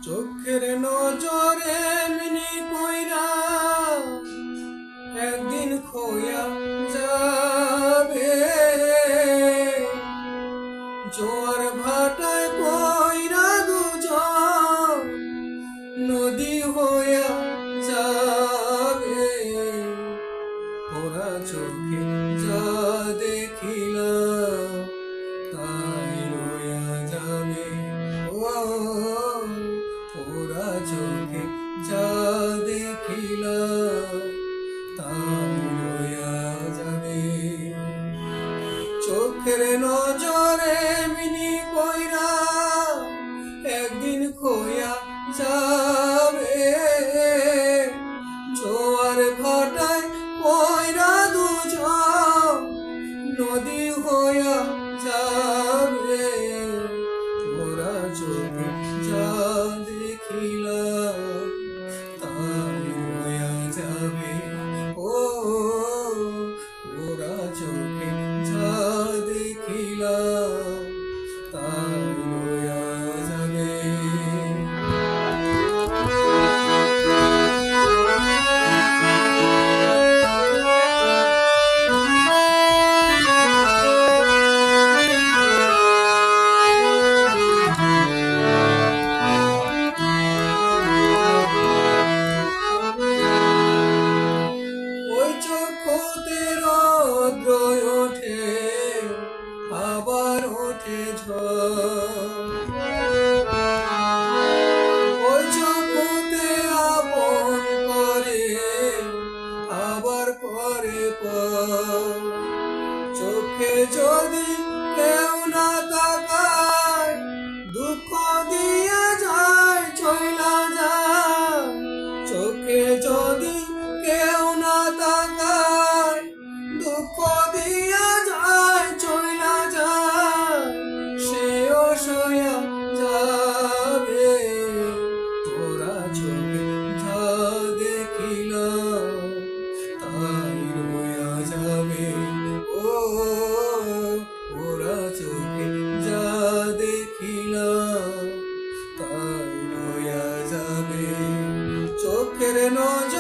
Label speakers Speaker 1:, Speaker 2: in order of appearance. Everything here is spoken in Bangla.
Speaker 1: চোখের নজরে মিনি কইরা একদিন খোয়া যাবে, জোয়ার ভাটায় কইরা দুজন নদী হইয়া যাবে। ওরা চোখে যা দেখিলাম তাই রইয়া যাবে। ওরা চোখে যা দেখিলাম তাই রইয়া যাবে। চোখের নজরে মিনি কইরা একদিন খোয়া যাবে, জোয়ার ভাটায় কইরা দুজন নদী হইয়া যাবে। ওরা চোখে যা দেখিলাম তাই রইয়া যাবে। ওরা চোখে যা দেখিলাম তাই রইয়া যাবে। ওঠে আবার ওঠে ঝড়, ওই চোখে আপন করে আবার করে পর। চোখে যদি কেউ না তাকায় দুঃখ দিয়া যায় চইলা যায়। চোখে যদি কেউ না তাকায় দুঃখ দিয়া যায় চইলা যায়, সেও সইয়া যাবে। ওরা চোখে যা দেখিলাম তাই রইয়া যাবে। ওরা চোখে যা দেখিলাম তাই রইয়া যাবে। চোখের নজর